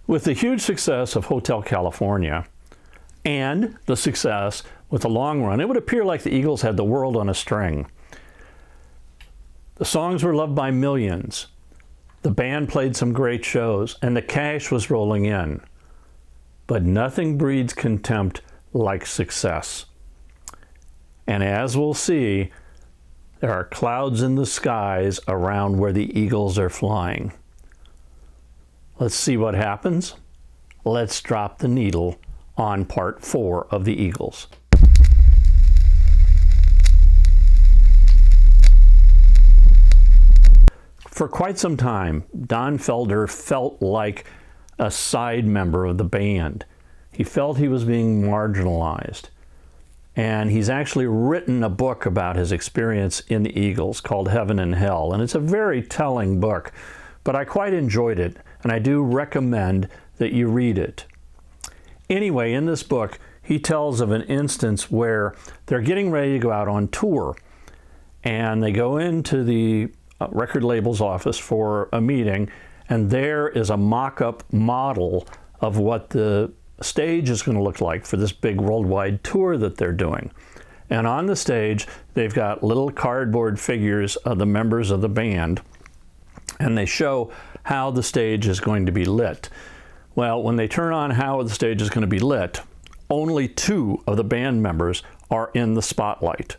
With the huge success of Hotel California and the success with the long run, it would appear like the Eagles had the world on a string. The songs were loved by millions. The band played some great shows, and the cash was rolling in. But nothing breeds contempt like success. And as we'll see, there are clouds in the skies around where the Eagles are flying. Let's see what happens. Let's drop the needle on part 4 of the Eagles. For quite some time, Don Felder felt like a side member of the band. He felt he was being marginalized. And he's actually written a book about his experience in the Eagles called Heaven and Hell. And it's a very telling book, but I quite enjoyed it, and I do recommend that you read it. Anyway, in this book, he tells of an instance where they're getting ready to go out on tour, and they go into the record label's office for a meeting, and there is a mock-up model of what the stage is going to look like for this big worldwide tour that they're doing. And on the stage, they've got little cardboard figures of the members of the band, and they show how the stage is going to be lit. Well, when they turn on how the stage is going to be lit, only 2 of the band members are in the spotlight,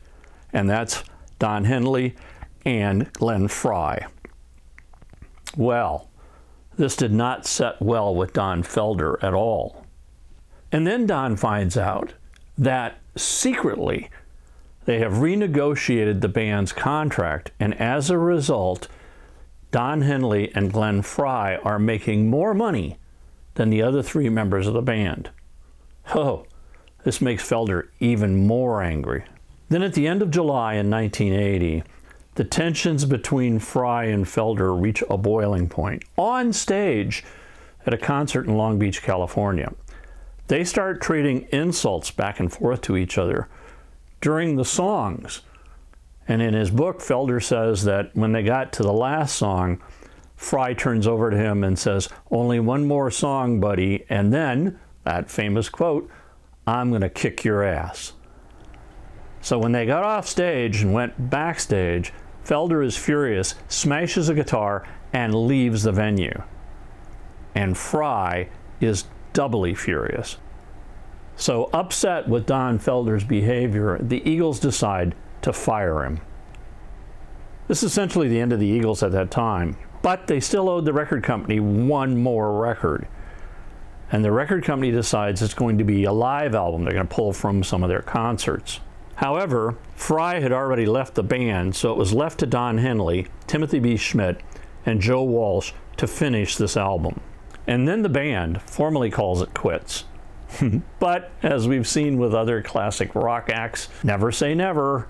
and that's Don Henley and Glenn Frey. Well, this did not set well with Don Felder at all. And then Don finds out that secretly they have renegotiated the band's contract, and as a result, Don Henley and Glenn Frey are making more money than the other 3 members of the band. Oh, this makes Felder even more angry. Then at the end of July in 1980, the tensions between Frey and Felder reach a boiling point on stage at a concert in Long Beach, California. They start trading insults back and forth to each other during the songs. And in his book, Felder says that when they got to the last song, Frey turns over to him and says, "Only one more song, buddy, and then," that famous quote, "I'm going to kick your ass." So when they got off stage and went backstage, Felder is furious, smashes a guitar, and leaves the venue. And Frey is doubly furious. So upset with Don Felder's behavior, the Eagles decide to fire him. This is essentially the end of the Eagles at that time, but they still owed the record company one more record. And the record company decides it's going to be a live album they're going to pull from some of their concerts. However, Frey had already left the band, so it was left to Don Henley, Timothy B. Schmidt, and Joe Walsh to finish this album. And then the band formally calls it quits. But as we've seen with other classic rock acts, never say never.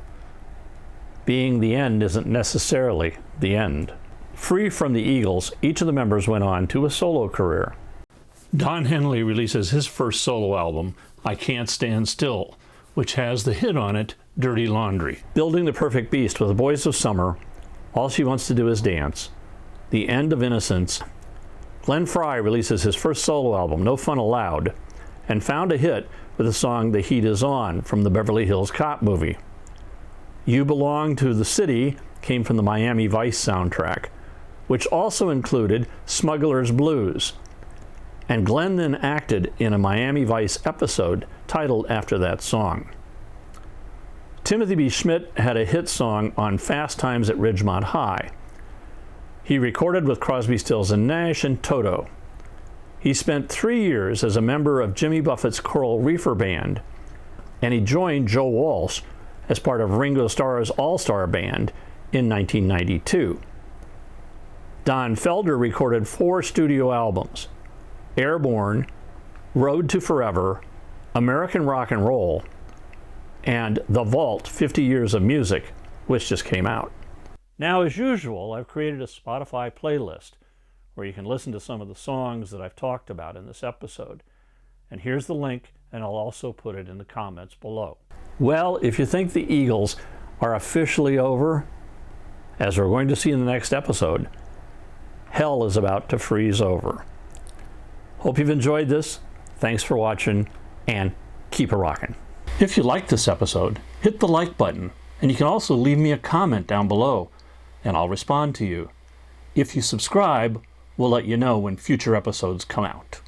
Being the end isn't necessarily the end. Free from the Eagles, each of the members went on to a solo career. Don Henley releases his first solo album, I Can't Stand Still, which has the hit on it, Dirty Laundry. Building the Perfect Beast with the Boys of Summer, All She Wants to Do Is Dance, The End of Innocence. Glenn Frey releases his first solo album, No Fun Allowed, and found a hit with the song The Heat Is On from the Beverly Hills Cop movie. You Belong to the City came from the Miami Vice soundtrack, which also included Smuggler's Blues. And Glenn then acted in a Miami Vice episode titled after that song. Timothy B. Schmidt had a hit song on Fast Times at Ridgemont High. He recorded with Crosby, Stills and Nash and Toto. He spent 3 years as a member of Jimmy Buffett's Coral Reefer Band, and he joined Joe Walsh as part of Ringo Starr's All-Star Band in 1992. Don Felder recorded 4 studio albums: Airborne, Road to Forever, American Rock and Roll, and The Vault, 50 Years of Music, which just came out. Now, as usual, I've created a Spotify playlist where you can listen to some of the songs that I've talked about in this episode. And here's the link, and I'll also put it in the comments below. Well, if you think the Eagles are officially over, as we're going to see in the next episode, hell is about to freeze over. Hope you've enjoyed this. Thanks for watching, and keep it rocking. If you liked this episode, hit the like button, and you can also leave me a comment down below, and I'll respond to you. If you subscribe, we'll let you know when future episodes come out.